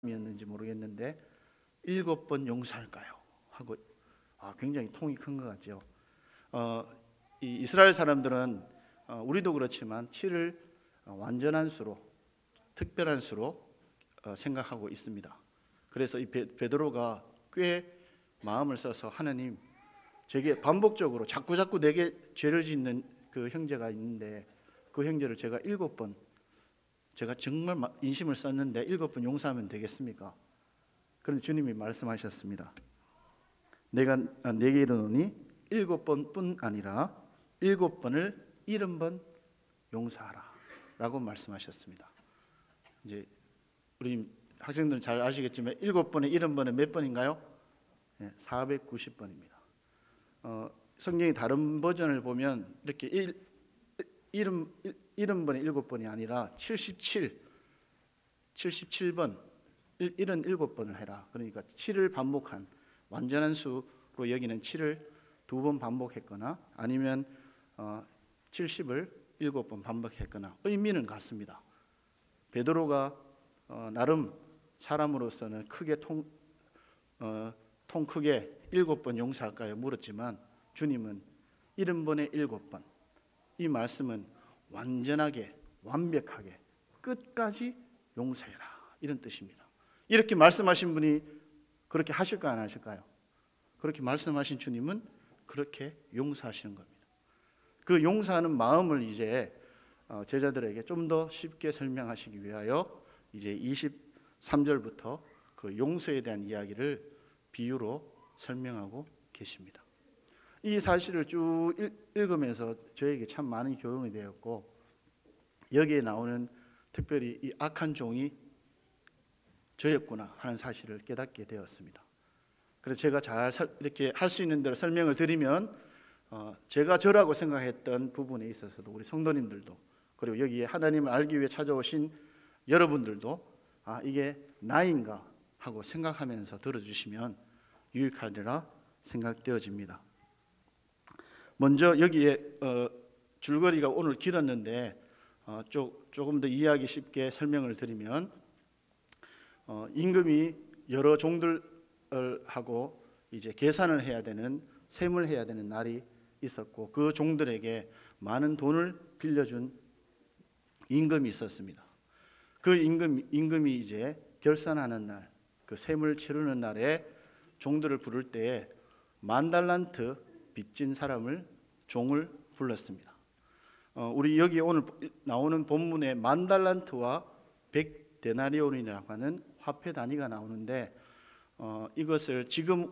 이었는지 모르겠는데 7번 용서할까요? 하고 굉장히 통이 큰 것 같죠. 이 이스라엘 사람들은 우리도 그렇지만 7을 완전한 수로, 특별한 수로 생각하고 있습니다. 그래서 이 베드로가 꽤 마음을 써서 하나님, 제게 반복적으로 자꾸 내게 죄를 짓는 그 형제가 있는데 그 형제를 제가 7번, 제가 정말 인심을 썼는데 7번 용서하면 되겠습니까? 그런데 주님이 말씀하셨습니다. 내가 내게 이르노니 7번뿐 아니라 7번을 70번 용서하라 라고 말씀하셨습니다. 이제 우리 학생들은 잘 아시겠지만 7번에 70번은 몇 번인가요? 490번입니다. 성경의 다른 버전을 보면 이렇게 70번에 7번이 아니라 77번 77번을 해라. 그러니까 7을 반복한 완전한 수로 여기는 7을 2번 반복했거나 아니면 70을 7번 반복했거나 의미는 같습니다. 베드로가 나름 사람으로서는 크게 통 크게 7번 용서할까요? 물었지만 주님은 70번에 7번, 이 말씀은 완전하게 완벽하게 끝까지 용서해라 이런 뜻입니다. 이렇게 말씀하신 분이 그렇게 하실까 안 하실까요? 그렇게 말씀하신 주님은 그렇게 용서하시는 겁니다. 그 용서하는 마음을 이제 제자들에게 좀 더 쉽게 설명하시기 위하여 이제 23절부터 그 용서에 대한 이야기를 비유로 설명하고 계십니다. 이 사실을 쭉 읽으면서 저에게 참 많은 교훈이 되었고, 여기에 나오는 특별히 이 악한 종이 저였구나 하는 사실을 깨닫게 되었습니다. 그래서 제가 잘 이렇게 할 수 있는 대로 설명을 드리면 제가 저라고 생각했던 부분에 있어서도 우리 성도님들도, 그리고 여기에 하나님을 알기 위해 찾아오신 여러분들도 이게 나인가 하고 생각하면서 들어주시면 유익하리라 생각되어집니다. 먼저 여기에 줄거리가 오늘 길었는데 조금 더 이해하기 쉽게 설명을 드리면, 임금이 여러 종들하고 이제 계산을 해야 되는, 셈을 해야 되는 날이 있었고, 그 종들에게 많은 돈을 빌려준 임금이 있었습니다. 그 임금이 이제 결산하는 날, 그 셈을 치르는 날에 종들을 부를 때에 10,000달란트 빚진 사람을, 종을 불렀습니다. 우리 여기 오늘 나오는 본문에 10,000달란트와 100데나리온이라고 하는 화폐 단위가 나오는데, 이것을 지금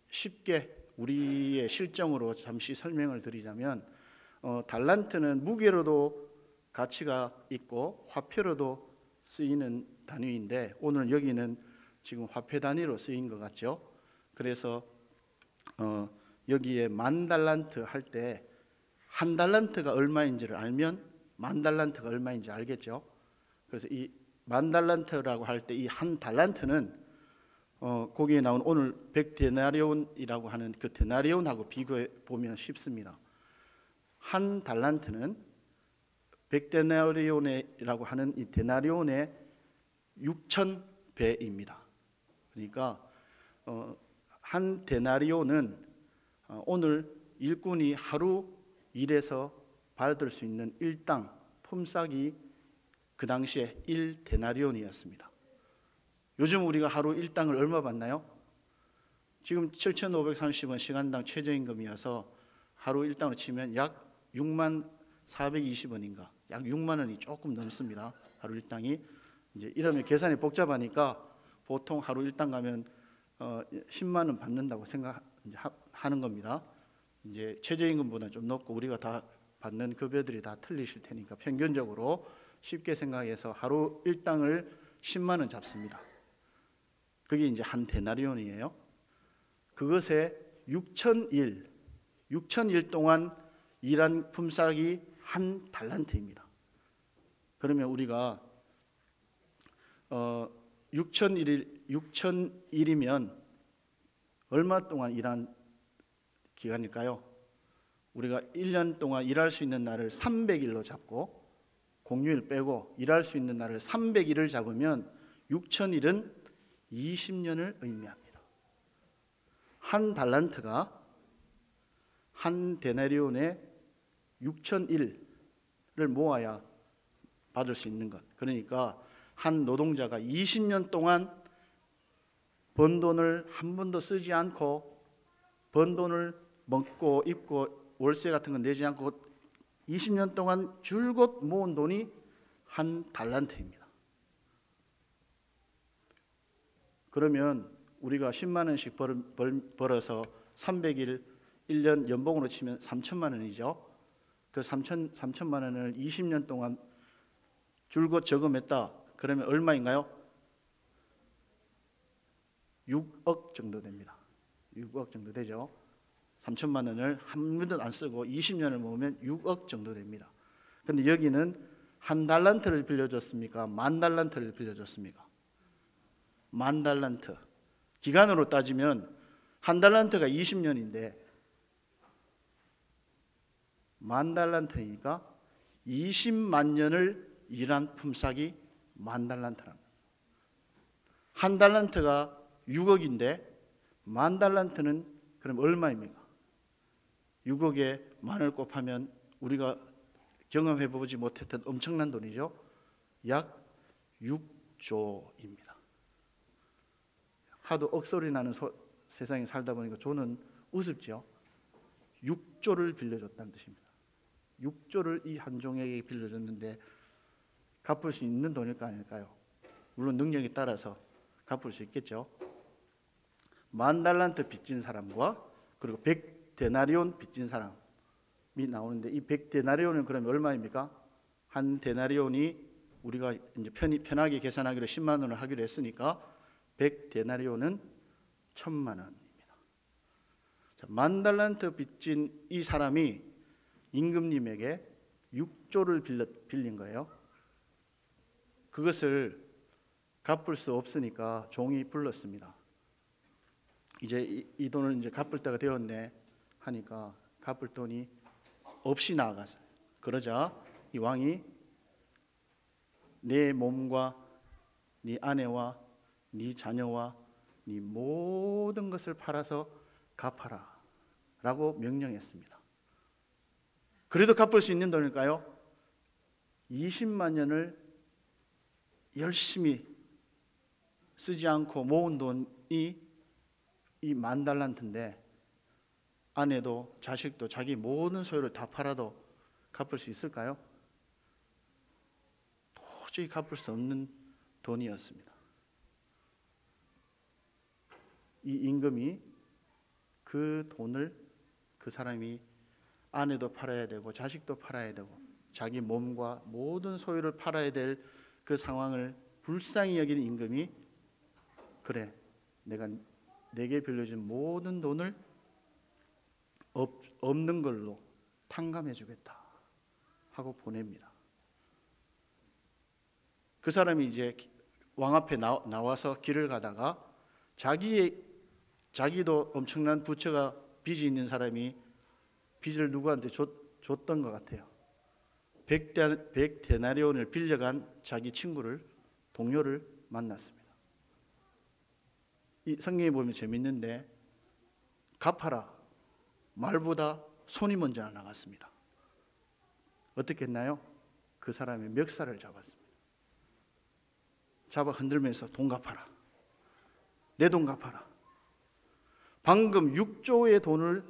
쉽게 우리의 실정으로 잠시 설명을 드리자면, 달란트는 무게로도 가치가 있고 화폐로도 쓰이는 단위인데, 오늘 여기는 지금 화폐 단위로 쓰인 것 같죠. 그래서 여기에 10,000달란트 할 때 한 달란트가 얼마인지를 알면 10,000달란트가 얼마인지 알겠죠. 그래서 이 10,000달란트라고 할 때 이 한 달란트는 거기에 나온 오늘 100데나리온이라고 하는 그 데나리온하고 비교해 보면 쉽습니다. 한 달란트는 100데나리온이라고 하는 이 데나리온의 6,000배입니다. 그러니까 한 데나리온은 오늘 일꾼이 하루 일해서 받을 수 있는 일당 품삯이 그 당시에 1데나리온이었습니다. 요즘 우리가 하루 일당을 얼마 받나요? 지금 7,530원 시간당 최저임금이어서 하루 일당으로 치면 약 64,20원인가, 약 6만 원이 조금 넘습니다. 하루 일당이. 이제 이러면 계산이 복잡하니까 보통 하루 일당 가면 10만 원 받는다고 생각하는 겁니다. 이제 최저임금보다 좀 높고 우리가 다 받는 급여들이 다 틀리실 테니까 평균적으로 쉽게 생각해서 하루 일당을 10만 원 잡습니다. 그게 이제 한 데나리온이에요. 그것에 6,000일 동안 일한 품삯이 한 달란트입니다. 그러면 우리가 6,000일이면 얼마 동안 일한 기간일까요? 우리가 1년 동안 일할 수 있는 날을 300일로 잡고 공휴일 빼고 일할 수 있는 날을 300일을 잡으면 6,000일은 20년을 의미합니다. 한 달란트가 한 데나리온에 6,001을 모아야 받을 수 있는 것. 그러니까 한 노동자가 20년 동안 번 돈을 한 번도 쓰지 않고 번 돈을 먹고 입고 월세 같은 거 내지 않고 20년 동안 줄곧 모은 돈이 한 달란트입니다. 그러면 우리가 10만 원씩 벌어서 300일 1년 연봉으로 치면 3천만 원이죠. 그 3천만 원을 20년 동안 줄곧 저금했다. 그러면 얼마인가요? 6억 정도 됩니다. 6억 정도 되죠. 3천만 원을 한 번도 안 쓰고 20년을 모으면 6억 정도 됩니다. 그런데 여기는 한 달란트를 빌려줬습니까? 만 달란트를 빌려줬습니까? 만 달란트. 기간으로 따지면 한 달란트가 20년인데 만 달란트니까 20만 년을 일한 품삯이 만 달란트랍니다. 한 달란트가 6억인데 만 달란트는 그럼 얼마입니까? 6억에 만을 곱하면 우리가 경험해보지 못했던 엄청난 돈이죠. 약 6조입니다. 하도 억소리 나는 세상에 살다 보니까 저는 우습죠. 6조를 빌려줬다는 뜻입니다. 6조를 이 한종에게 빌려줬는데 갚을 수 있는 돈일까 아닐까요? 물론 능력에 따라서 갚을 수 있겠죠. 만 달란트 빚진 사람과 그리고 100데나리온 빚진 사람이 나오는데 이 100데나리온은 그러면 얼마입니까? 한 데나리온이 우리가 이제 편하게 계산하기로 10만 원을 하기로 했으니까 100데나리온은 1,000만 원입니다. 자, 만 달란트 빚진 이 사람이 임금님에게 6조를 빌린 거예요. 그것을 갚을 수 없으니까 종이 불렀습니다. 이제 이 돈을 이제 갚을 때가 되었네 하니까 갚을 돈이 없이 나아갔어요. 그러자 이 왕이 내 몸과 네 아내와 네 자녀와 네 모든 것을 팔아서 갚아라 라고 명령했습니다. 그래도 갚을 수 있는 돈일까요? 20만 년을 열심히 쓰지 않고 모은 돈이 이 만 달란트인데 아내도 자식도 자기 모든 소유를 다 팔아도 갚을 수 있을까요? 도저히 갚을 수 없는 돈이었습니다. 이 임금이 그 돈을 그 사람이 아내도 팔아야 되고 자식도 팔아야 되고 자기 몸과 모든 소유를 팔아야 될 그 상황을 불쌍히 여기는 임금이 그래 내가 내게 빌려준 모든 돈을 없는 걸로 탕감해 주겠다 하고 보냅니다. 그 사람이 이제 왕 앞에 나와서 길을 가다가 자기도 엄청난 부처가 빚이 있는 사람이 빚을 누구한테 줬던 것 같아요. 100데나리온을 빌려간 자기 친구를 동료를 만났습니다. 이 성경에 보면 재밌는데 갚아라 말보다 손이 먼저 나갔습니다. 어떻게 했나요? 그 사람의 멱살을 잡았습니다. 잡아 흔들면서 돈 갚아라. 내 돈 갚아라. 방금 6조의 돈을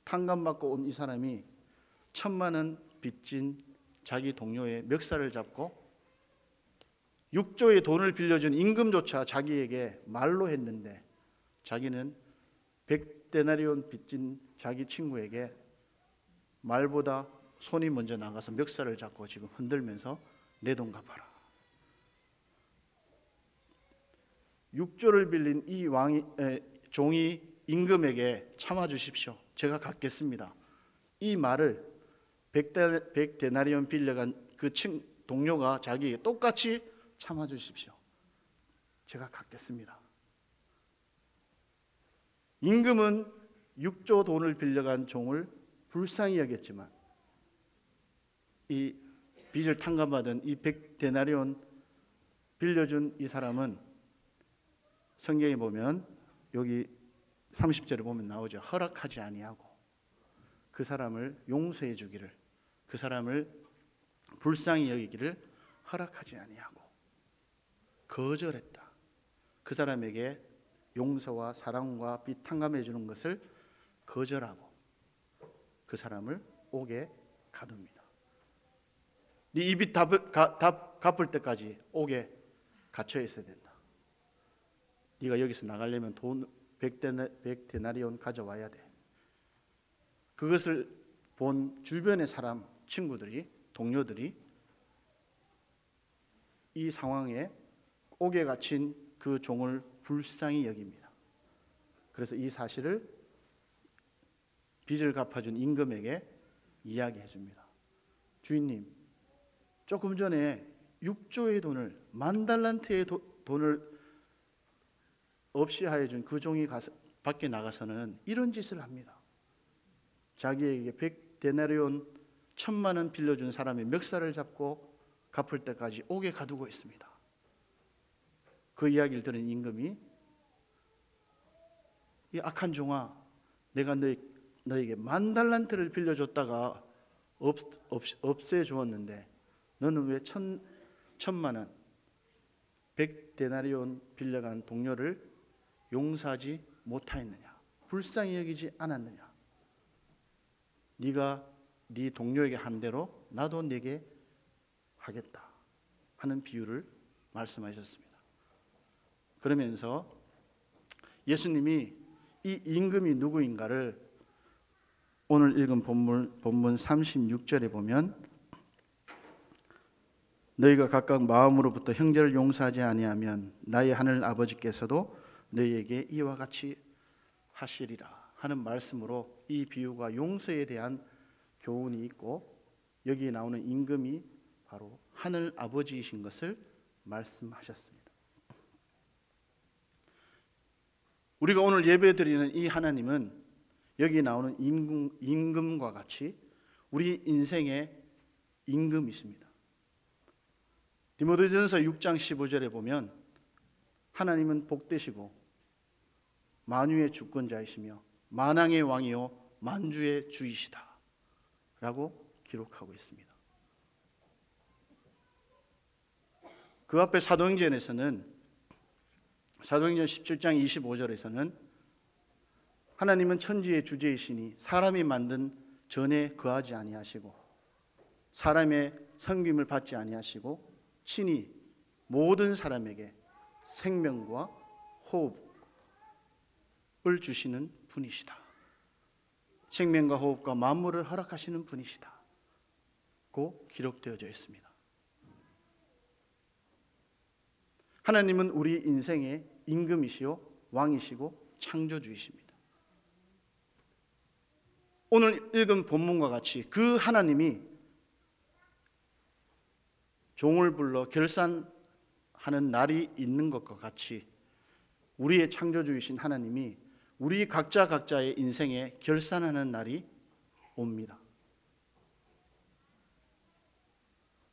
탕감받고 온 이 사람이 1,000만 원 빚진 자기 동료의 멱살을 잡고 6조의 돈을 빌려준 임금조차 자기에게 말로 했는데 자기는 100데나리온 빚진 자기 친구에게 말보다 손이 먼저 나가서 멱살을 잡고 지금 흔들면서 내 돈 갚아라. 6조를 빌린 이 종이 임금에게 참아 주십시오. 제가 갚겠습니다. 이 말을 100데나리온 빌려간 그 동료가 자기에게 똑같이 참아 주십시오. 제가 갚겠습니다. 임금은 6조 돈을 빌려간 종을 불쌍히 여겼지만 이 빚을 탕감받은 이 100데나리온 빌려준 이 사람은 성경에 보면 여기 30절에 보면 나오죠. 허락하지 아니하고 그 사람을 용서해 주기를, 그 사람을 불쌍히 여기기를 허락하지 아니하고 거절했다. 그 사람에게 용서와 사랑과 비탕감해 주는 것을 거절하고 그 사람을 옥에 가둡니다. 네 이 빚 갚을 때까지 옥에 갇혀 있어야 된다. 네가 여기서 나가려면 돈 100데나리온 가져와야 돼. 그것을 본 주변의 사람, 친구들이, 동료들이 이 상황에 옥에 갇힌 그 종을 불쌍히 여깁니다. 그래서 이 사실을 빚을 갚아준 임금에게 이야기해 줍니다. 주인님, 조금 전에 6조의 돈을, 10,000달란트의 돈을 없이 하여 준 그 종이 밖에 나가서는 이런 짓을 합니다. 자기에게 100데나리온 1,000,000원 빌려준 사람의 멱살을 잡고 갚을 때까지 옥에 가두고 있습니다. 그 이야기를 들은 임금이 이 악한 종아, 내가 너에게 10,000달란트를 빌려줬다가 없애주었는데 너는 왜 1,000,000원 100데나리온 빌려간 동료를 용서하지 못하였느냐, 불쌍히 여기지 않았느냐. 네가 네 동료에게 한 대로 나도 네게 하겠다 하는 비유를 말씀하셨습니다. 그러면서 예수님이 이 임금이 누구인가를 오늘 읽은 본문 36절에 보면 너희가 각각 마음으로부터 형제를 용서하지 아니하면 나의 하늘 아버지께서도 너희에게 이와 같이 하시리라 하는 말씀으로 이 비유가 용서에 대한 교훈이 있고 여기에 나오는 임금이 바로 하늘 아버지이신 것을 말씀하셨습니다. 우리가 오늘 예배드리는 이 하나님은 여기 나오는 임금과 같이 우리 인생의 임금이십니다. 디모데전서 6장 15절에 보면 하나님은 복되시고 만유의 주권자이시며 만왕의 왕이요 만주의 주이시다 라고 기록하고 있습니다. 그 앞에 사도행전에서는 사도행전 17장 25절에서는 하나님은 천지의 주제이시니 사람이 만든 전에 거하지 아니하시고 사람의 섬김을 받지 아니하시고 친히 모든 사람에게 생명과 호흡을 주시는 분이시다. 생명과 호흡과 만물을 허락하시는 분이시다 고 기록되어져 있습니다. 하나님은 우리 인생의 임금이시요 왕이시고 창조주이십니다. 오늘 읽은 본문과 같이 그 하나님이 종을 불러 결산하는 날이 있는 것과 같이 우리의 창조주이신 하나님이 우리 각자의 인생에 결산하는 날이 옵니다.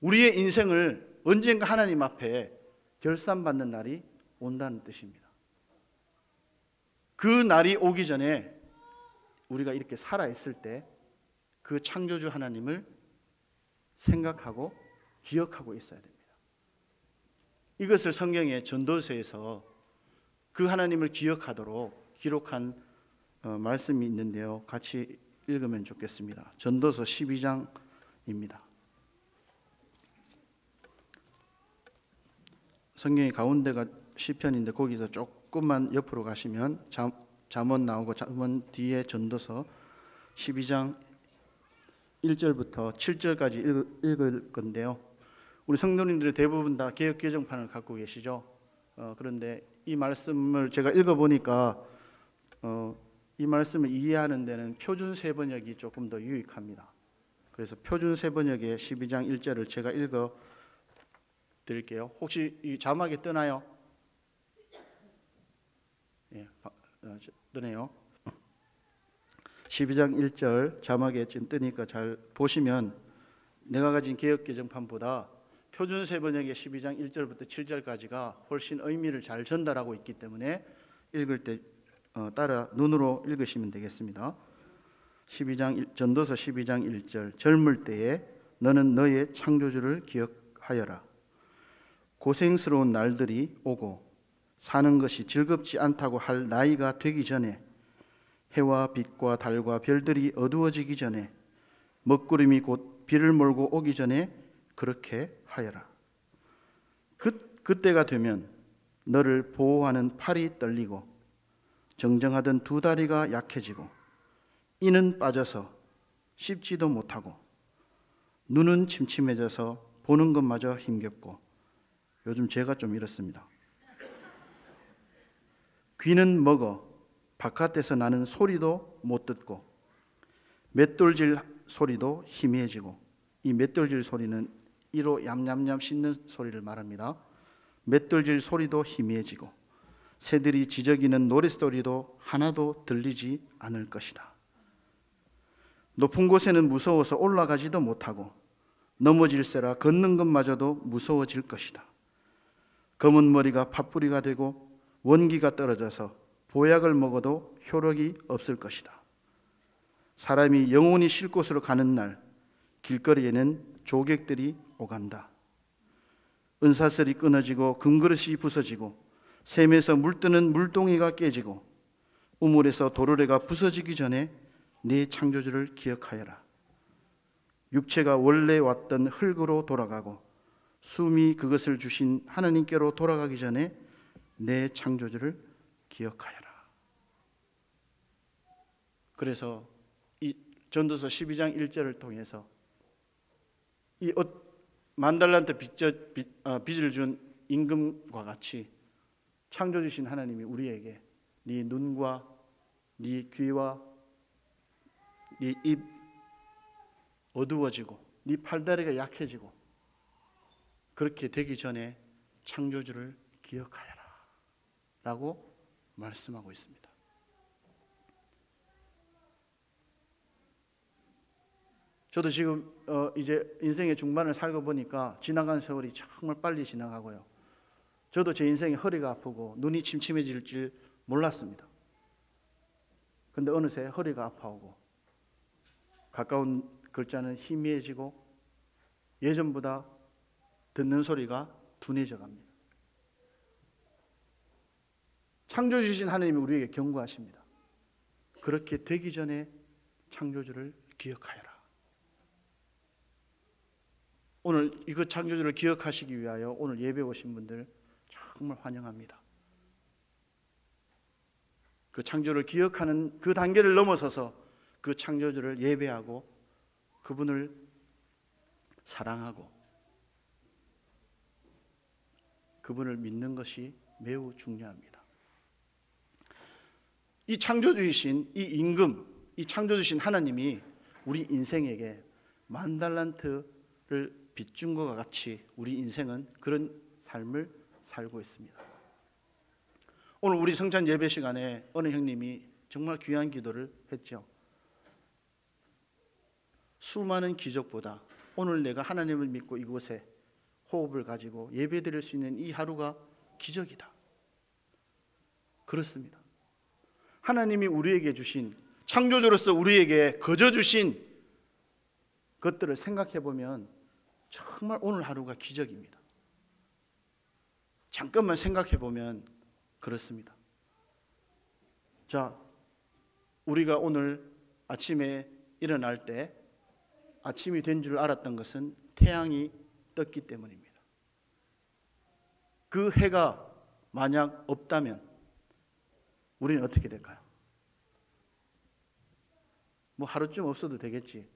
우리의 인생을 언젠가 하나님 앞에 결산받는 날이 온다는 뜻입니다. 그 날이 오기 전에 우리가 이렇게 살아있을 때 그 창조주 하나님을 생각하고 기억하고 있어야 됩니다. 이것을 성경의 전도서에서 그 하나님을 기억하도록 기록한 말씀이 있는데요. 같이 읽으면 좋겠습니다. 전도서 12장입니다. 성경의 가운데가 시편인데 거기서 조금만 옆으로 가시면 잠언 나오고 잠언 뒤에 전도서 12장 1절부터 7절까지 읽을 건데요. 우리 성도님들이 대부분 다 개역 개정판을 갖고 계시죠. 그런데 이 말씀을 제가 읽어보니까 이 말씀을 이해하는 데는 표준 세번역이 조금 더 유익합니다. 그래서 표준 세번역의 12장 1절을 제가 읽어 드릴게요. 혹시 이 자막이 뜨나요? 예, 뜨네요. 12장 1절 자막에 지금 뜨니까 잘 보시면 내가 가진 개역개정판보다 표준세 번역의 12장 1절부터 7절까지가 훨씬 의미를 잘 전달하고 있기 때문에 읽을 때 따라 눈으로 읽으시면 되겠습니다. 전도서 12장 1절. 젊을 때에 너는 너의 창조주를 기억하여라. 고생스러운 날들이 오고 사는 것이 즐겁지 않다고 할 나이가 되기 전에, 해와 빛과 달과 별들이 어두워지기 전에, 먹구름이 곧 비를 몰고 오기 전에 그렇게 하여라. 그때가 되면 너를 보호하는 팔이 떨리고 정정하던 두 다리가 약해지고 이는 빠져서 씹지도 못하고 눈은 침침해져서 보는 것마저 힘겹고, 요즘 제가 좀 이렇습니다. 귀는 먹어 바깥에서 나는 소리도 못 듣고 맷돌질 소리도 희미해지고, 이 맷돌질 소리는 이로 얌얌얌 씹는 소리를 말합니다. 맷돌질 소리도 희미해지고 새들이 지저귀는 노랫소리도 하나도 들리지 않을 것이다. 높은 곳에는 무서워서 올라가지도 못하고 넘어질세라 걷는 것마저도 무서워질 것이다. 검은 머리가 팥뿌리가 되고 원기가 떨어져서 보약을 먹어도 효력이 없을 것이다. 사람이 영원히 쉴 곳으로 가는 날 길거리에는 조객들이 오간다. 은사슬이 끊어지고 금그릇이 부서지고 샘에서 물뜨는 물동이가 깨지고 우물에서 도르래가 부서지기 전에 네 창조주를 기억하여라. 육체가 원래 왔던 흙으로 돌아가고 숨이 그것을 주신 하나님께로 돌아가기 전에 내 창조주를 기억하여라. 그래서 이 전도서 12장 1절을 통해서 이 만달란트 빚을 준 임금과 같이 창조주신 하나님이 우리에게 네 눈과 네 귀와 네 입 어두워지고 네 팔다리가 약해지고 그렇게 되기 전에 창조주를 기억하여라 라고 말씀하고 있습니다. 저도 지금 이제 인생의 중반을 살고 보니까 지나간 세월이 정말 빨리 지나가고요. 저도 제 인생에 허리가 아프고 눈이 침침해질 줄 몰랐습니다. 근데 어느새 허리가 아파오고 가까운 글자는 희미해지고 예전보다 듣는 소리가 둔해져 갑니다. 창조주신 하나님이 우리에게 경고하십니다. 그렇게 되기 전에 창조주를 기억하여라. 오늘 이거 창조주를 기억하시기 위하여 오늘 예배 오신 분들 정말 환영합니다. 그 창조를 기억하는 그 단계를 넘어서서 그 창조주를 예배하고 그분을 사랑하고 그분을 믿는 것이 매우 중요합니다. 이 창조주이신 이 임금, 이 창조주신 하나님이 우리 인생에게 만달란트를 빚준 것과 같이 우리 인생은 그런 삶을 살고 있습니다. 오늘 우리 성찬 예배 시간에 어느 형님이 정말 귀한 기도를 했죠. 수많은 기적보다 오늘 내가 하나님을 믿고 이곳에 호흡을 가지고 예배드릴 수 있는 이 하루가 기적이다. 그렇습니다. 하나님이 우리에게 주신, 창조주로서 우리에게 거저 주신 것들을 생각해 보면 정말 오늘 하루가 기적입니다. 잠깐만 생각해 보면 그렇습니다. 자, 우리가 오늘 아침에 일어날 때 아침이 된 줄 알았던 것은 태양이 떴기 때문입니다. 그 해가 만약 없다면 우리는 어떻게 될까요? 뭐 하루쯤 없어도 되겠지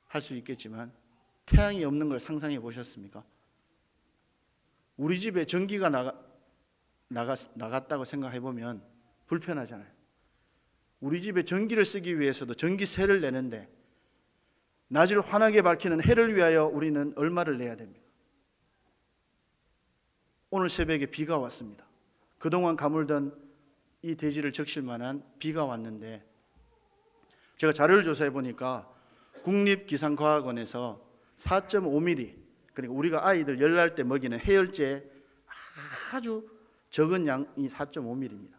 할 수 있겠지만 태양이 없는 걸 상상해 보셨습니까? 우리 집에 전기가 나갔다고 생각해 보면 불편하잖아요. 우리 집에 전기를 쓰기 위해서도 전기세를 내는데 낮을 환하게 밝히는 해를 위하여 우리는 얼마를 내야 됩니까? 오늘 새벽에 비가 왔습니다. 그동안 가물던 이 대지를 적실 만한 비가 왔는데 제가 자료를 조사해 보니까 국립기상과학원에서 4.5mm 그러니까 우리가 아이들 열날 때 먹이는 해열제 아주 적은 양이 4.5mm입니다.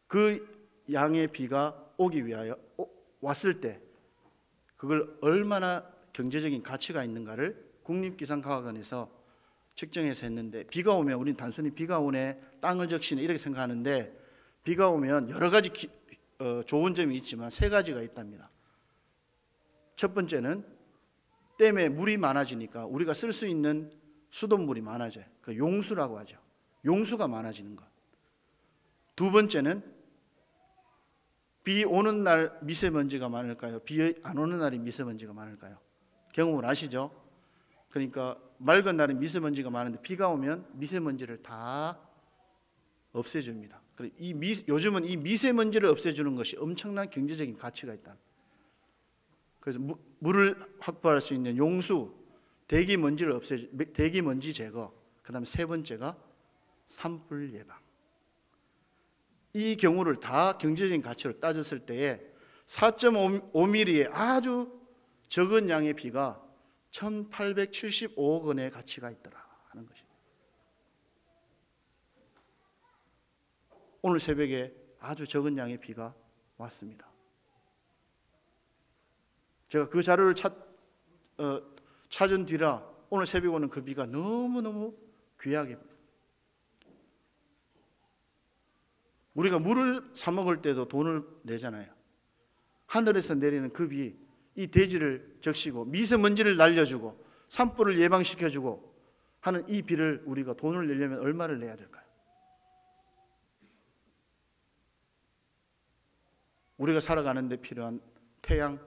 그 양의 비가 오기 위하여 왔을 때 그걸 얼마나 경제적인 가치가 있는가를 국립기상과학원에서 측정해서 했는데, 비가 오면 우리는 단순히 비가 오네, 땅을 적시네 이렇게 생각하는데, 비가 오면 여러 가지 좋은 점이 있지만 세 가지가 있답니다. 첫 번째는 댐에 물이 많아지니까 우리가 쓸 수 있는 수돗물이 많아져요. 그 용수라고 하죠. 용수가 많아지는 것. 두 번째는 비 오는 날 미세먼지가 많을까요? 비 안 오는 날이 미세먼지가 많을까요? 경험을 아시죠? 그러니까 맑은 날은 미세먼지가 많은데 비가 오면 미세먼지를 다 없애줍니다. 요즘은 이 미세먼지를 없애주는 것이 엄청난 경제적인 가치가 있다. 그래서 물을 확보할 수 있는 용수, 대기먼지 제거, 그 다음에 세 번째가 산불 예방. 이 경우를 다 경제적인 가치로 따졌을 때에 4.5mm의 아주 적은 양의 비가 1875억 원의 가치가 있더라 하는 것입니다. 오늘 새벽에 아주 적은 양의 비가 왔습니다. 제가 그 자료를 찾은 뒤라 오늘 새벽에 오는 그 비가 너무너무 귀하게, 우리가 물을 사 먹을 때도 돈을 내잖아요. 하늘에서 내리는 그 비, 이 대지를 적시고 미세먼지를 날려주고 산불을 예방시켜주고 하는 이 비를 우리가 돈을 내려면 얼마를 내야 될까요? 우리가 살아가는 데 필요한 태양,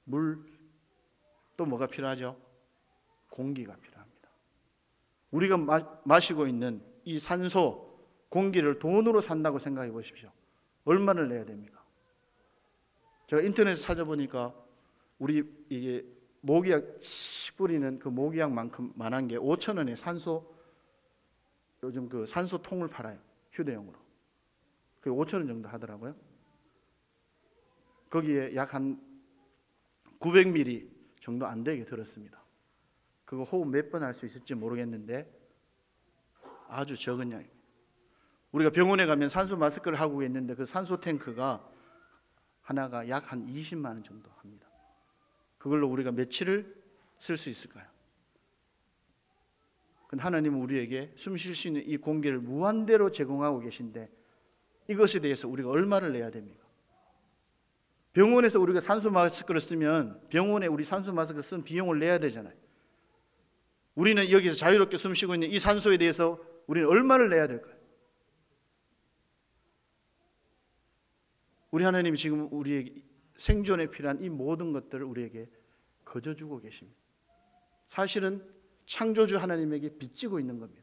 물, 또 뭐가 필요하죠? 공기가 필요합니다. 우리가 마시고 있는 이 산소, 공기를 돈으로 산다고 생각해 보십시오. 얼마를 내야 됩니까? 제가 인터넷에 찾아보니까 우리 이게 모기약 뿌리는 그 모기약만큼 만한 게 5,000원에 요즘 그 산소통을 팔아요. 휴대용으로. 그게 5,000원 정도 하더라고요. 거기에 약 한 900ml 정도 안 되게 들었습니다. 그거 호흡 몇 번 할 수 있을지 모르겠는데 아주 적은 양입니다. 우리가 병원에 가면 산소 마스크를 하고 있는데 그 산소 탱크가 하나가 약 한 20만 원 정도 합니다. 그걸로 우리가 며칠을 쓸 수 있을까요? 근데 하나님은 우리에게 숨 쉴 수 있는 이 공기를 무한대로 제공하고 계신데 이것에 대해서 우리가 얼마를 내야 됩니까? 병원에서 우리가 산소 마스크를 쓰면 병원에 우리 산소 마스크 쓴 비용을 내야 되잖아요. 우리는 여기서 자유롭게 숨 쉬고 있는 이 산소에 대해서 우리는 얼마를 내야 될까요? 우리 하나님이 지금 우리에게 생존에 필요한 이 모든 것들을 우리에게 거저주고 계십니다. 사실은 창조주 하나님에게 빚지고 있는 겁니다.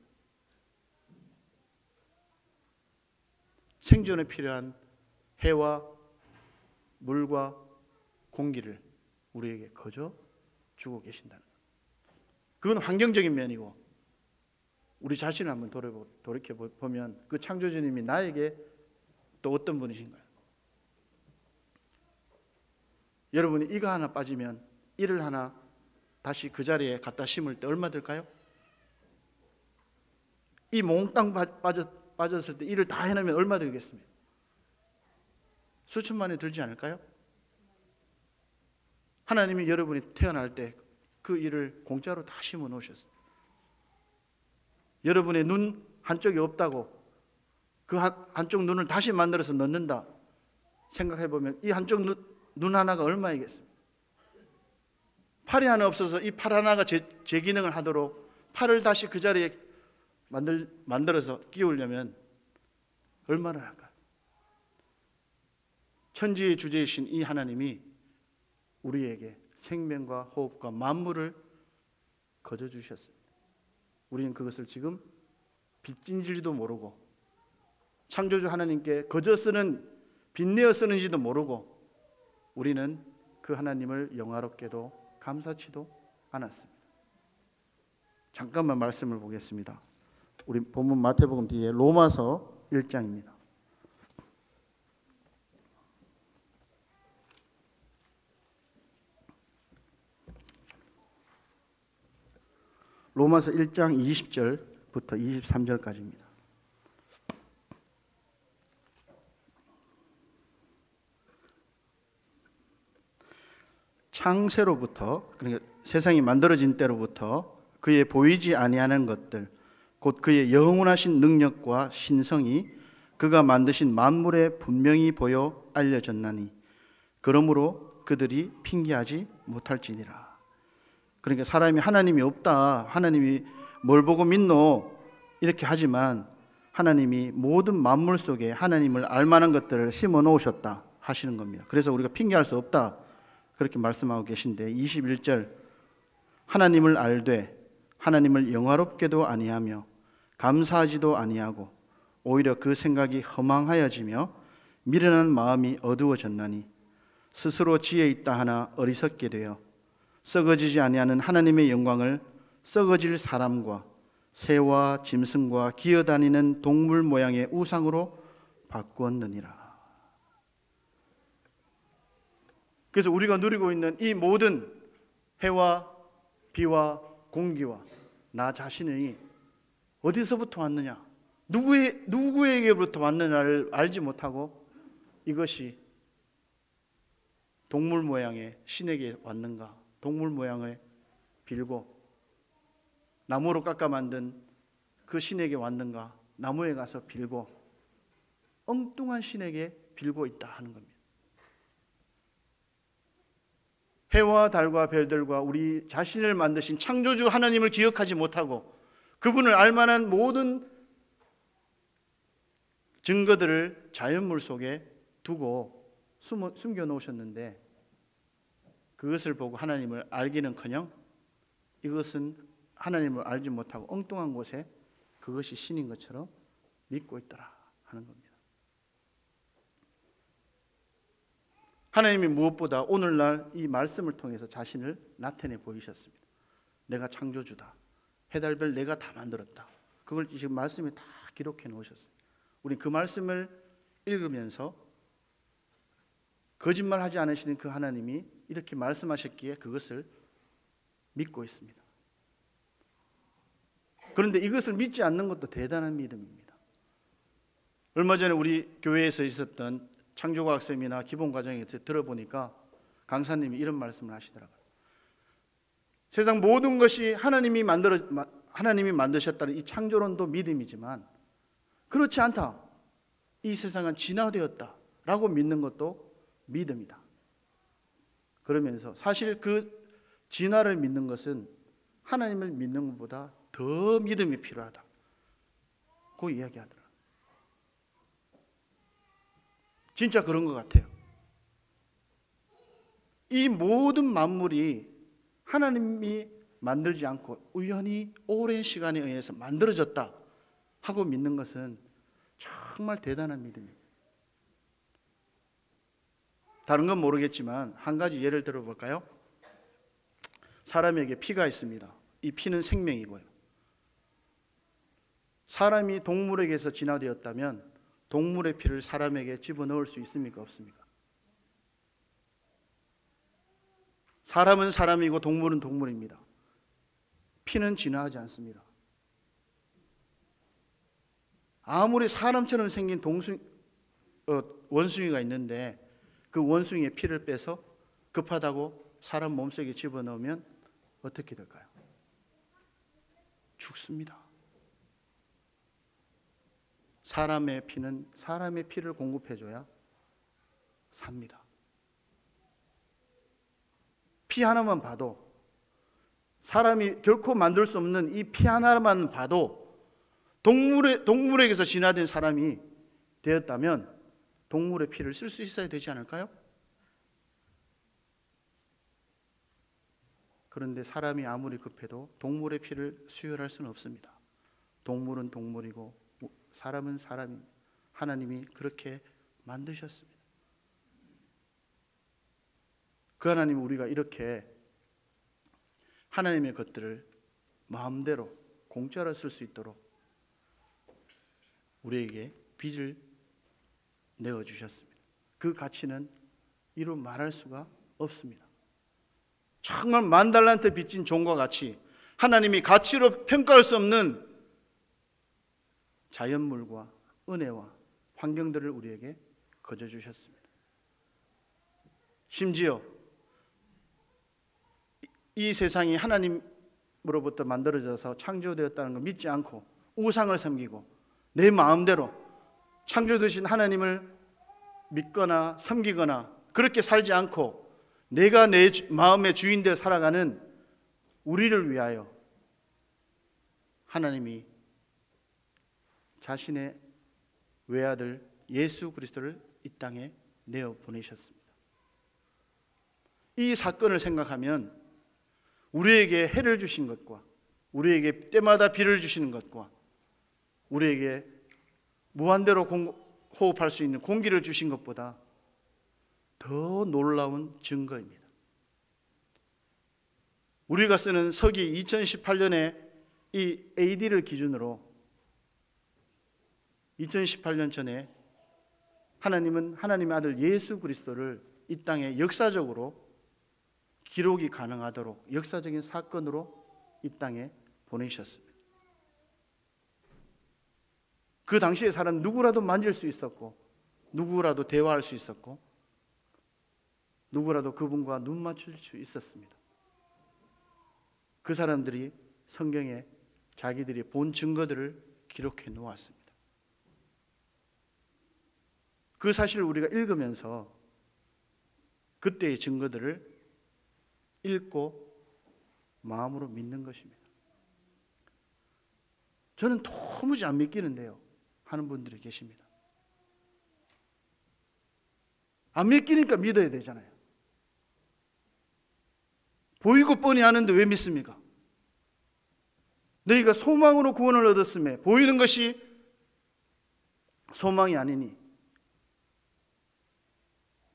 생존에 필요한 해와 물과 공기를 우리에게 거저 주고 계신다는 것. 그건 환경적인 면이고, 우리 자신을 한번 돌이켜보면 그 창조주님이 나에게 또 어떤 분이신가요? 여러분이 이가 하나 빠지면 이를 하나 다시 그 자리에 갖다 심을 때 얼마 들까요? 이 몽땅 빠졌을 때 이를 다 해놓으면 얼마 들겠습니까? 수천만 원이 들지 않을까요? 하나님이 여러분이 태어날 때 그 일을 공짜로 다 심어 놓으셨어요. 여러분의 눈 한쪽이 없다고 그 한쪽 눈을 다시 만들어서 넣는다 생각해 보면 이 한쪽 눈 하나가 얼마이겠습니까? 팔이 하나 없어서 이 팔 하나가 제 기능을 하도록 팔을 다시 그 자리에 만들어서 끼우려면 얼마나 할까요? 천지의 주제이신 이 하나님이 우리에게 생명과 호흡과 만물을 거저 주셨습니다. 우리는 그것을 지금 빚진지도 모르고 창조주 하나님께 거저 쓰는, 빚내어 쓰는지도 모르고 우리는 그 하나님을 영화롭게도 감사치도 않았습니다. 잠깐만 말씀을 보겠습니다. 우리 본문 마태복음 뒤에 로마서 1장입니다. 로마서 1장 20절부터 23절까지입니다. 창세로부터, 그러니까 세상이 만들어진 때로부터 그의 보이지 아니하는 것들, 곧 그의 영원하신 능력과 신성이 그가 만드신 만물에 분명히 보여 알려졌나니 그러므로 그들이 핑계하지 못할지니라. 그러니까 사람이 하나님이 없다, 하나님이 뭘 보고 믿노 이렇게 하지만 하나님이 모든 만물 속에 하나님을 알만한 것들을 심어 놓으셨다 하시는 겁니다. 그래서 우리가 핑계할 수 없다 그렇게 말씀하고 계신데, 21절 하나님을 알되 하나님을 영화롭게도 아니하며 감사하지도 아니하고 오히려 그 생각이 허망하여지며 미련한 마음이 어두워졌나니 스스로 지혜 있다 하나 어리석게 되어 썩어지지 아니하는 하나님의 영광을 썩어질 사람과 새와 짐승과 기어다니는 동물 모양의 우상으로 바꾸었느니라. 그래서 우리가 누리고 있는 이 모든 해와 비와 공기와 나 자신이 어디서부터 왔느냐, 누구에게부터 왔느냐를 알지 못하고 이것이 동물 모양의 신에게 왔는가, 동물 모양을 빌고 나무로 깎아 만든 그 신에게 왔는가, 나무에 가서 빌고 엉뚱한 신에게 빌고 있다 하는 겁니다. 해와 달과 별들과 우리 자신을 만드신 창조주 하나님을 기억하지 못하고 그분을 알만한 모든 증거들을 자연물 속에 두고 숨겨 놓으셨는데, 그것을 보고 하나님을 알기는커녕 이것은 하나님을 알지 못하고 엉뚱한 곳에 그것이 신인 것처럼 믿고 있더라 하는 겁니다. 하나님이 무엇보다 오늘날 이 말씀을 통해서 자신을 나타내 보이셨습니다. 내가 창조주다. 해달별 내가 다 만들었다. 그걸 지금 말씀에 다 기록해 놓으셨습니다. 우리 그 말씀을 읽으면서 거짓말하지 않으시는 그 하나님이 이렇게 말씀하셨기에 그것을 믿고 있습니다. 그런데 이것을 믿지 않는 것도 대단한 믿음입니다. 얼마 전에 우리 교회에서 있었던 창조과학 세미나 기본과정에서 들어보니까 강사님이 이런 말씀을 하시더라고요. 세상 모든 것이 하나님이 만드셨다는 이 창조론도 믿음이지만 그렇지 않다, 이 세상은 진화되었다라고 믿는 것도 믿음이다. 그러면서 사실 그 진화를 믿는 것은 하나님을 믿는 것보다 더 믿음이 필요하다 그 이야기하더라고요. 진짜 그런 것 같아요. 이 모든 만물이 하나님이 만들지 않고 우연히 오랜 시간에 의해서 만들어졌다 하고 믿는 것은 정말 대단한 믿음입니다. 다른 건 모르겠지만 한 가지 예를 들어볼까요? 사람에게 피가 있습니다. 이 피는 생명이고요. 사람이 동물에게서 진화되었다면 동물의 피를 사람에게 집어넣을 수 있습니까? 없습니까? 사람은 사람이고 동물은 동물입니다. 피는 진화하지 않습니다. 아무리 사람처럼 생긴 원숭이가 있는데 그 원숭이의 피를 빼서 급하다고 사람 몸속에 집어넣으면 어떻게 될까요? 죽습니다. 사람의 피는 사람의 피를 공급해줘야 삽니다. 피 하나만 봐도, 사람이 결코 만들 수 없는 이 피 하나만 봐도 동물에게서 진화된 사람이 되었다면 동물의 피를 쓸 수 있어야 되지 않을까요? 그런데 사람이 아무리 급해도 동물의 피를 수혈할 수는 없습니다. 동물은 동물이고 사람은 사람입니다. 하나님이 그렇게 만드셨습니다. 그 하나님은 우리가 이렇게 하나님의 것들을 마음대로 공짜로 쓸 수 있도록 우리에게 빚을 내어주셨습니다. 그 가치는 이루 말할 수가 없습니다. 정말 10,000달란트 빚진 종과 같이 하나님이 가치로 평가할 수 없는 자연물과 은혜와 환경들을 우리에게 거저 주셨습니다. 심지어 이 세상이 하나님으로부터 만들어져서 창조되었다는 걸 믿지 않고 우상을 섬기고 내 마음대로 창조되신 하나님을 믿거나 섬기거나 그렇게 살지 않고 내가 내 마음의 주인되어 살아가는 우리를 위하여 하나님이 자신의 외아들 예수 그리스도를 이 땅에 내어 보내셨습니다. 이 사건을 생각하면 우리에게 해를 주신 것과 우리에게 때마다 비를 주시는 것과 우리에게 무한대로 호흡할 수 있는 공기를 주신 것보다 더 놀라운 증거입니다. 우리가 쓰는 서기 2018년에 이 AD를 기준으로 2018년 전에 하나님은 하나님의 아들 예수 그리스도를 이 땅에 역사적으로 기록이 가능하도록 역사적인 사건으로 이 땅에 보내셨습니다. 그 당시에 사람 누구라도 만질 수 있었고 누구라도 대화할 수 있었고 누구라도 그분과 눈 맞출 수 있었습니다. 그 사람들이 성경에 자기들이 본 증거들을 기록해 놓았습니다. 그 사실을 우리가 읽으면서 그때의 증거들을 읽고 마음으로 믿는 것입니다. 저는 도무지 안 믿기는데요 하는 분들이 계십니다. 안 믿기니까 믿어야 되잖아요. 보이고 뻔히 아는데 왜 믿습니까? 너희가 소망으로 구원을 얻었음에 보이는 것이 소망이 아니니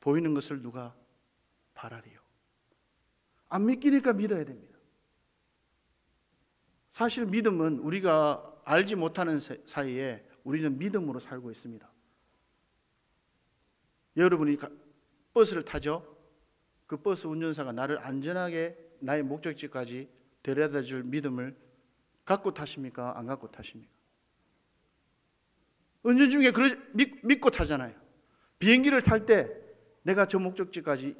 보이는 것을 누가 바라리요? 안 믿기니까 믿어야 됩니다. 사실 믿음은 우리가 알지 못하는 사이에 우리는 믿음으로 살고 있습니다. 여러분이 버스를 타죠? 그 버스 운전사가 나를 안전하게 나의 목적지까지 데려다 줄 믿음을 갖고 타십니까? 안 갖고 타십니까? 운전 중에 믿고 타잖아요. 비행기를 탈 때 내가 저 목적지까지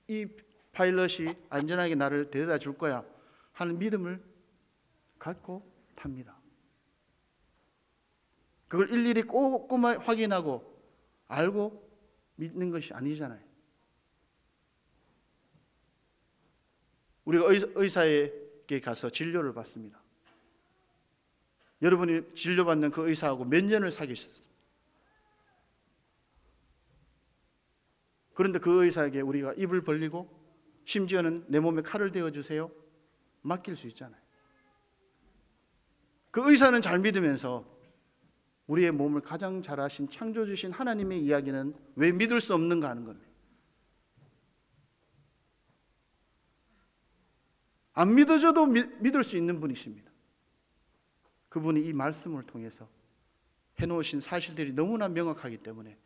이 파일럿이 안전하게 나를 데려다 줄 거야 하는 믿음을 갖고 탑니다. 그걸 일일이 꼼꼼하게 확인하고 알고 믿는 것이 아니잖아요. 우리가 의사에게 가서 진료를 받습니다. 여러분이 진료받는 그 의사하고 몇 년을 사귀셨어요? 그런데 그 의사에게 우리가 입을 벌리고 심지어는 내 몸에 칼을 대어주세요 맡길 수 있잖아요. 그 의사는 잘 믿으면서 우리의 몸을 가장 잘 아신 창조주신 하나님의 이야기는 왜 믿을 수 없는가 하는 겁니다. 안 믿어져도 믿을 수 있는 분이십니다. 그분이 이 말씀을 통해서 해놓으신 사실들이 너무나 명확하기 때문에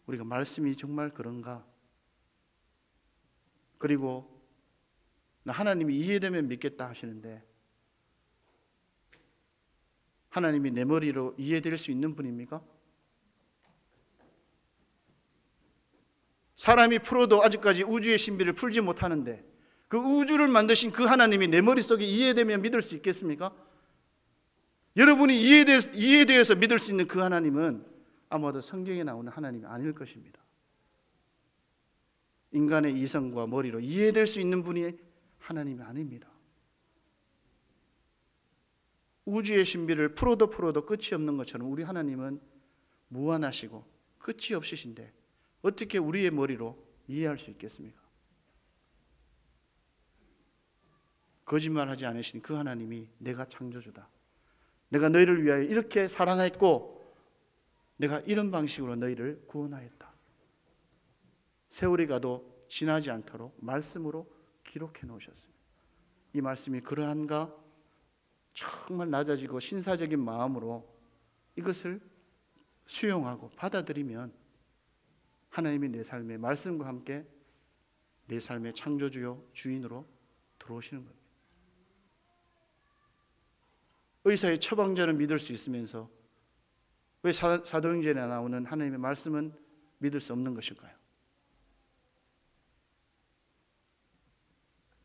우리가 말씀이 정말 그런가? 그리고 나 하나님이 이해되면 믿겠다 하시는데 하나님이 내 머리로 이해될 수 있는 분입니까? 사람이 풀어도 아직까지 우주의 신비를 풀지 못하는데 그 우주를 만드신 그 하나님이 내 머릿속에 이해되면 믿을 수 있겠습니까? 여러분이 이해되어서 믿을 수 있는 그 하나님은 아마도 성경에 나오는 하나님이 아닐 것입니다. 인간의 이성과 머리로 이해될 수 있는 분이 하나님이 아닙니다. 우주의 신비를 풀어도 끝이 없는 것처럼 우리 하나님은 무한하시고 끝이 없으신데 어떻게 우리의 머리로 이해할 수 있겠습니까? 거짓말하지 않으신 그 하나님이 내가 창조주다. 내가 너희를 위하여 이렇게 사랑했고 내가 이런 방식으로 너희를 구원하였다. 세월이 가도 지나지 않도록 말씀으로 기록해 놓으셨습니다. 이 말씀이 그러한가? 정말 낮아지고 신사적인 마음으로 이것을 수용하고 받아들이면 하나님이 내 삶의 말씀과 함께 내 삶의 창조주요 주인으로 들어오시는 겁니다. 의사의 처방전을 믿을 수 있으면서 왜 사도행전에 나오는 하나님의 말씀은 믿을 수 없는 것일까요?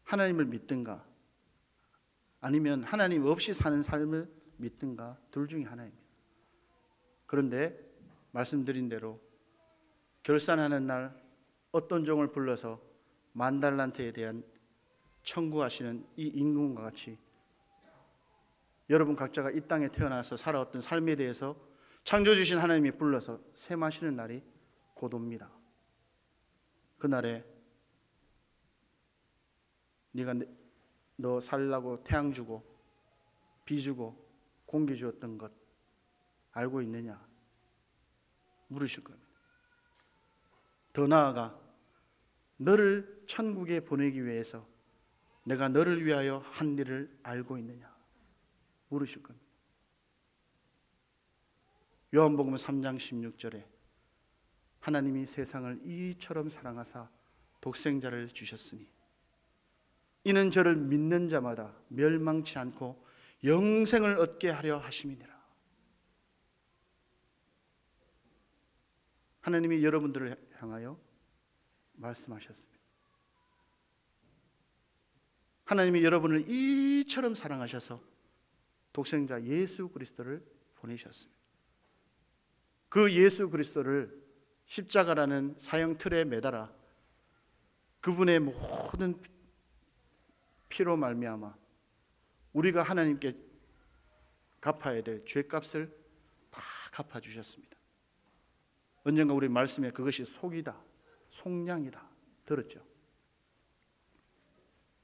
하나님을 믿든가 아니면 하나님 없이 사는 삶을 믿든가 둘 중에 하나입니다. 그런데 말씀드린 대로 결산하는 날 어떤 종을 불러서 10,000달란트에 대한 청구하시는 이 임금과 같이 여러분 각자가 이 땅에 태어나서 살아왔던 삶에 대해서 창조주신 하나님이 불러서 셈하시는 날이 곧 옵니다. 그날에 네가 너 살라고 태양 주고 비 주고 공기 주었던 것 알고 있느냐 물으실 겁니다. 더 나아가 너를 천국에 보내기 위해서 내가 너를 위하여 한 일을 알고 있느냐 물으실 겁니다. 요한복음 3장 16절에 하나님이 세상을 이처럼 사랑하사 독생자를 주셨으니 이는 저를 믿는 자마다 멸망치 않고 영생을 얻게 하려 하심이니라. 하나님이 여러분들을 향하여 말씀하셨습니다. 하나님이 여러분을 이처럼 사랑하셔서 독생자 예수 그리스도를 보내셨습니다. 그 예수 그리스도를 십자가라는 사형 틀에 매달아 그분의 모든 피로 말미암아 우리가 하나님께 갚아야 될 죄값을 다 갚아주셨습니다. 언젠가 우리 말씀에 그것이 속이다, 속량이다 들었죠?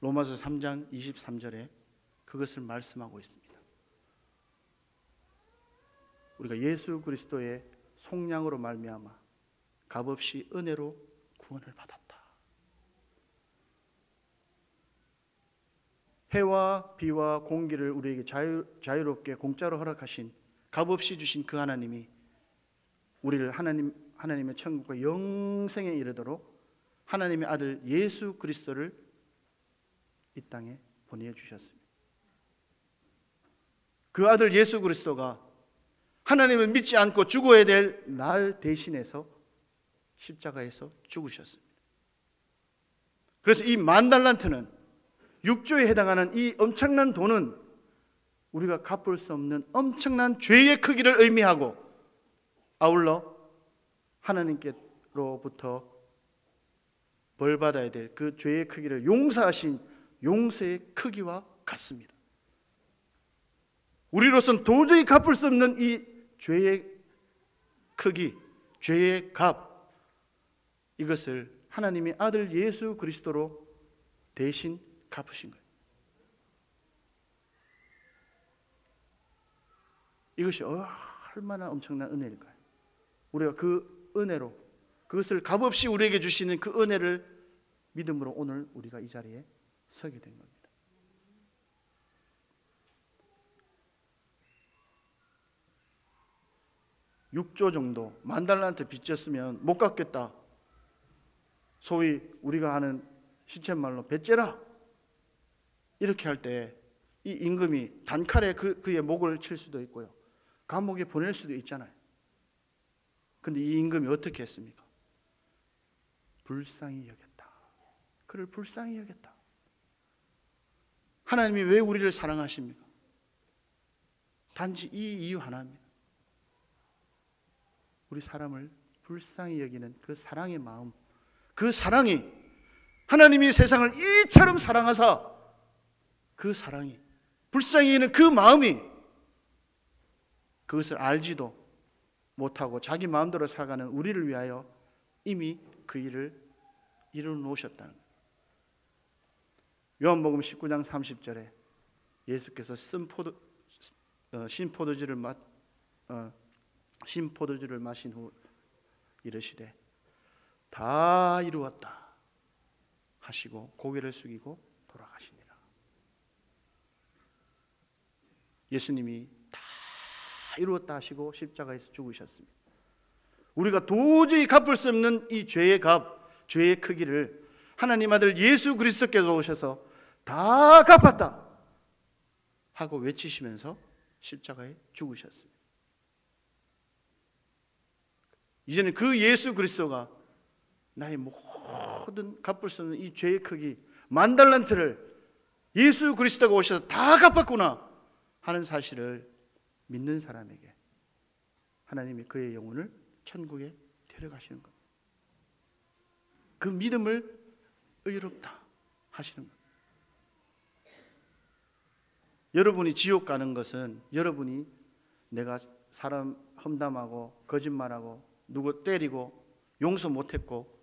로마서 3장 23절에 그것을 말씀하고 있습니다. 우리가 예수 그리스도의 속량으로 말미암아 값없이 은혜로 구원을 받았다. 해와 비와 공기를 우리에게 자유롭게 공짜로 허락하신 값없이 주신 그 하나님이 우리를 하나님의 천국과 영생에 이르도록 하나님의 아들 예수 그리스도를 이 땅에 보내주셨습니다. 그 아들 예수 그리스도가 하나님을 믿지 않고 죽어야 될 날 대신해서 십자가에서 죽으셨습니다. 그래서 이 10,000달란트는 6조에 해당하는 이 엄청난 돈은 우리가 갚을 수 없는 엄청난 죄의 크기를 의미하고 아울러 하나님께로부터 벌받아야 될 그 죄의 크기를 용서하신 용서의 크기와 같습니다. 우리로서는 도저히 갚을 수 없는 이 죄의 크기, 죄의 값, 이것을 하나님의 아들 예수 그리스도로 대신 갚으신 거예요. 이것이 얼마나 엄청난 은혜일까요? 우리가 그 은혜로 그것을 값없이 우리에게 주시는 그 은혜를 믿음으로 오늘 우리가 이 자리에 서게 된 겁니다. (6조) 정도 10,000달란트 빚졌으면 못 갚겠다. 소위 우리가 하는 시쳇말로 배째라 이렇게 할 때 이 임금이 단칼에 그의 목을 칠 수도 있고요, 감옥에 보낼 수도 있잖아요. 근데 이 임금이 어떻게 했습니까? 불쌍히 여겼다. 그를 불쌍히 여겼다. 하나님이 왜 우리를 사랑하십니까? 단지 이 이유 하나입니다. 우리 사람을 불쌍히 여기는 그 사랑의 마음, 그 사랑이 하나님이 세상을 이처럼 사랑하사 그 사랑이 불쌍히 여기는 그 마음이 그것을 알지도 못하고 자기 마음대로 살아가는 우리를 위하여 이미 그 일을 이루어 놓으셨다는 거예요. 요한복음 19장 30절에 예수께서 신포도주를 마신 후 이르시되 다 이루었다 하시고 고개를 숙이고 돌아가시니라. 예수님이 다 이루었다 하시고 십자가에서 죽으셨습니다. 우리가 도저히 갚을 수 없는 이 죄의 값, 죄의 크기를 하나님 아들 예수 그리스도께서 오셔서 다 갚았다 하고 외치시면서 십자가에 죽으셨습니다. 이제는 그 예수 그리스도가 나의 모든 갚을 수 없는 이 죄의 크기 10,000달란트를 예수 그리스도가 오셔서 다 갚았구나 하는 사실을 믿는 사람에게 하나님이 그의 영혼을 천국에 데려가시는 겁니다. 그 믿음을 의롭다 하시는 겁니다. 여러분이 지옥 가는 것은 여러분이 내가 사람 험담하고 거짓말하고 누구 때리고 용서 못했고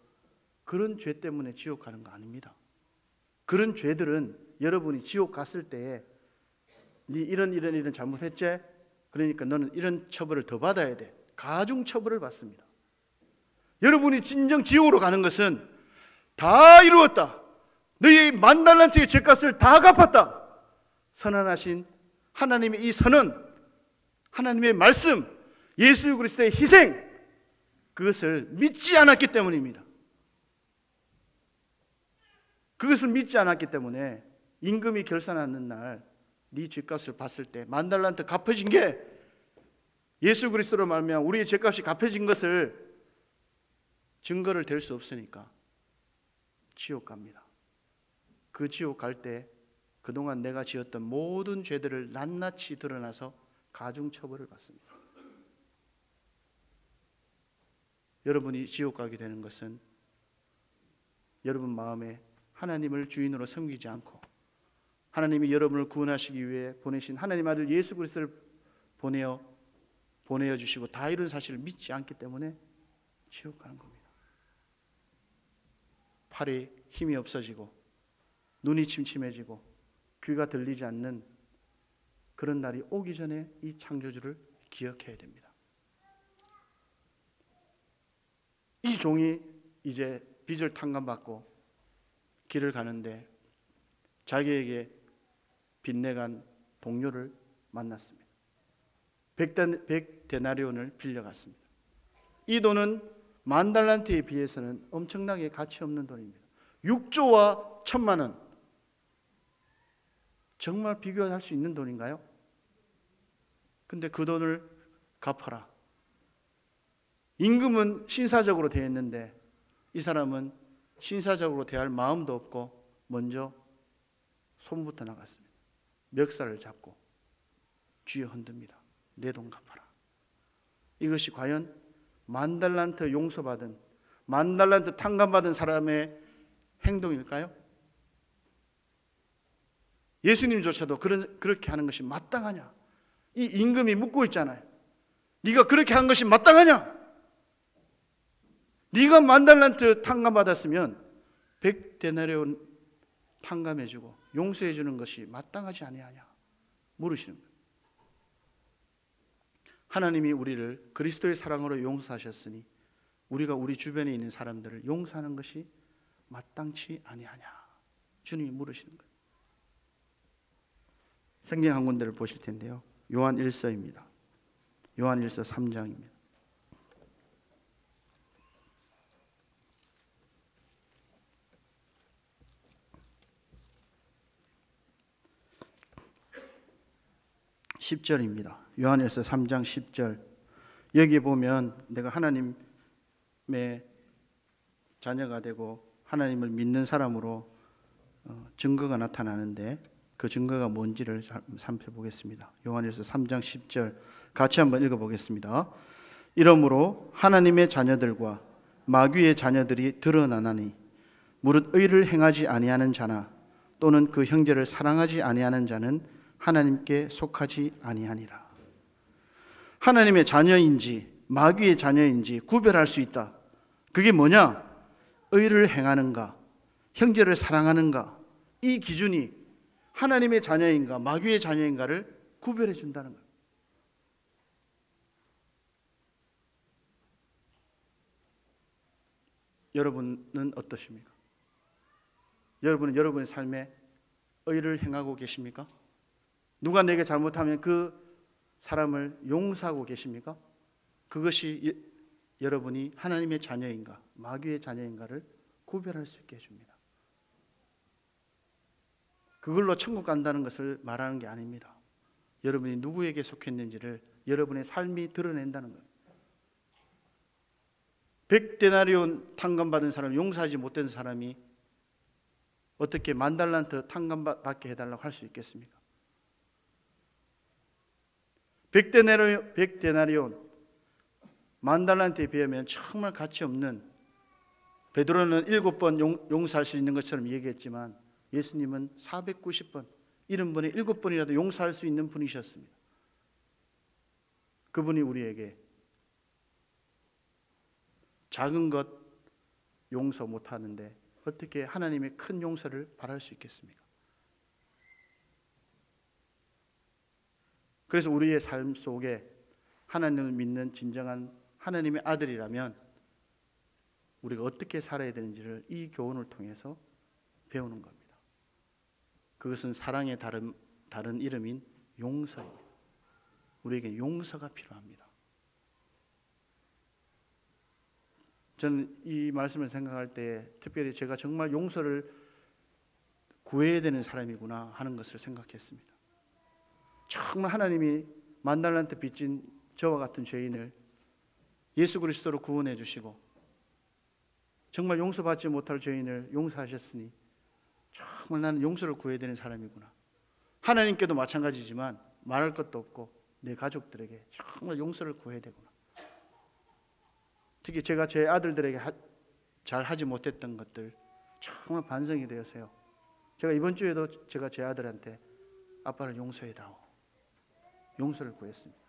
그런 죄 때문에 지옥 가는 거 아닙니다. 그런 죄들은 여러분이 지옥 갔을 때에 네 이런 잘못했지? 그러니까 너는 이런 처벌을 더 받아야 돼. 가중 처벌을 받습니다. 여러분이 진정 지옥으로 가는 것은 다 이루었다. 너희 10,000달란트의 죄값을 다 갚았다. 선언하신 하나님의 이 선언, 하나님의 말씀, 예수 그리스도의 희생, 그것을 믿지 않았기 때문입니다. 그것을 믿지 않았기 때문에 임금이 결산하는 날 네 죄값을 봤을 때 10,000달란트 갚아진 게 예수 그리스도로 말미암아 우리의 죄값이 갚아진 것을 증거를 댈 수 없으니까 지옥 갑니다. 그 지옥 갈 때 그동안 내가 지었던 모든 죄들을 낱낱이 드러나서 가중처벌을 받습니다. 여러분이 지옥 가게 되는 것은 여러분 마음에 하나님을 주인으로 섬기지 않고 하나님이 여러분을 구원하시기 위해 보내신 하나님 아들 예수 그리스도를 보내어 주시고 다 이룬 사실을 믿지 않기 때문에 지옥 가는 겁니다. 팔에 힘이 없어지고 눈이 침침해지고 귀가 들리지 않는 그런 날이 오기 전에 이 창조주를 기억해야 됩니다. 이 종이 이제 빚을 탕감받고 길을 가는데 자기에게 빚내간 동료를 만났습니다. 100데나리온을 빌려갔습니다. 이 돈은 10,000달란트에 비해서는 엄청나게 가치 없는 돈입니다. 6조와 1,000만 원. 정말 비교할 수 있는 돈인가요? 근데 그 돈을 갚아라. 임금은 신사적으로 대했는데 이 사람은 신사적으로 대할 마음도 없고 먼저 손부터 나갔습니다. 멱살을 잡고 쥐어 흔듭니다. 내 돈 갚아라. 이것이 과연 10,000달란트 용서받은 10,000달란트 탕감받은 사람의 행동일까요? 예수님조차도 그렇게 하는 것이 마땅하냐? 이 임금이 묻고 있잖아요. 네가 그렇게 한 것이 마땅하냐? 네가 10,000달란트 탕감받았으면 100데나리온 탕감해주고 용서해주는 것이 마땅하지 아니하냐 물으시는 거예요. 하나님이 우리를 그리스도의 사랑으로 용서하셨으니 우리가 우리 주변에 있는 사람들을 용서하는 것이 마땅치 아니하냐 주님이 물으시는 거예요. 성경 한 군데를 보실 텐데요. 요한 1서입니다. 요한 1서 3장입니다. (10절입니다) 요한일서 3장 10절. 여기 보면 내가 하나님의 자녀가 되고 하나님을 믿는 사람으로 증거가 나타나는데 그 증거가 뭔지를 살펴보겠습니다. 요한일서 3장 10절 같이 한번 읽어보겠습니다. 이러므로 하나님의 자녀들과 마귀의 자녀들이 드러나나니 무릇 의를 행하지 아니하는 자나 또는 그 형제를 사랑하지 아니하는 자는 하나님께 속하지 아니하니라. 하나님의 자녀인지 마귀의 자녀인지 구별할 수 있다. 그게 뭐냐? 의를 행하는가, 형제를 사랑하는가. 이 기준이 하나님의 자녀인가 마귀의 자녀인가를 구별해 준다는 거예요. 여러분은 어떠십니까? 여러분은 여러분의 삶에 의를 행하고 계십니까? 누가 내게 잘못하면 그 사람을 용서하고 계십니까? 그것이 여러분이 하나님의 자녀인가 마귀의 자녀인가를 구별할 수 있게 해줍니다. 그걸로 천국 간다는 것을 말하는 게 아닙니다. 여러분이 누구에게 속했는지를 여러분의 삶이 드러낸다는 겁니다. 100데나리온 탕감받은 사람, 용서하지 못된 사람이 어떻게 10,000달란트 탕감받게 해달라고 할 수 있겠습니까? 100데나리온 10,000달란트에 비하면 정말 가치 없는, 베드로는 7번 용서할 수 있는 것처럼 얘기했지만 예수님은 490번, 70번에 7번이라도 용서할 수 있는 분이셨습니다. 그분이 우리에게 작은 것 용서 못하는데 어떻게 하나님의 큰 용서를 바랄 수 있겠습니까? 그래서 우리의 삶 속에 하나님을 믿는 진정한 하나님의 아들이라면 우리가 어떻게 살아야 되는지를 이 교훈을 통해서 배우는 겁니다. 그것은 사랑의 다른 이름인 용서입니다. 우리에게 용서가 필요합니다. 저는 이 말씀을 생각할 때 특별히 제가 정말 용서를 구해야 되는 사람이구나 하는 것을 생각했습니다. 정말 하나님이 10,000달란트 빚진 저와 같은 죄인을 예수 그리스도로 구원해 주시고 정말 용서받지 못할 죄인을 용서하셨으니 정말 나는 용서를 구해야 되는 사람이구나. 하나님께도 마찬가지지만 말할 것도 없고 내 가족들에게 정말 용서를 구해야 되구나. 특히 제가 제 아들들에게 잘 하지 못했던 것들 정말 반성이 되어서요. 제가 이번 주에도 제가 제 아들한테 아빠를 용서해다오, 용서를 구했습니다.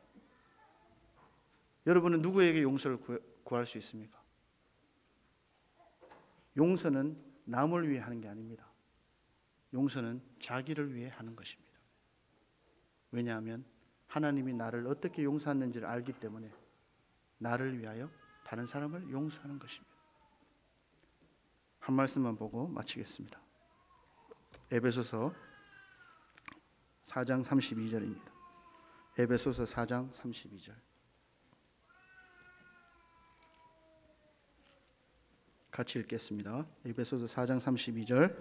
여러분은 누구에게 용서를 구할 수 있습니까? 용서는 남을 위해 하는 게 아닙니다. 용서는 자기를 위해 하는 것입니다. 왜냐하면 하나님이 나를 어떻게 용서했는지를 알기 때문에 나를 위하여 다른 사람을 용서하는 것입니다. 한 말씀만 보고 마치겠습니다. 에베소서 4장 32절입니다. 에베소서 4장 32절. 같이 읽겠습니다. 에베소서 4장 32절.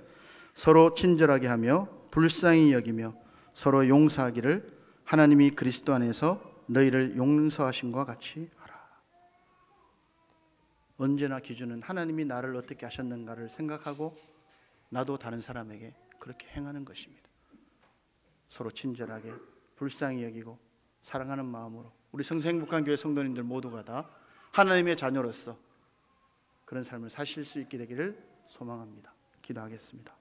서로 친절하게 하며 불쌍히 여기며 서로 용서하기를 하나님이 그리스도 안에서 너희를 용서하심과 같이 하라. 언제나 기준은 하나님이 나를 어떻게 하셨는가를 생각하고 나도 다른 사람에게 그렇게 행하는 것입니다. 서로 친절하게 불쌍히 여기고 사랑하는 마음으로 우리 성서행복한교회 성도님들 모두가 다 하나님의 자녀로서 그런 삶을 사실 수 있게 되기를 소망합니다. 기도하겠습니다.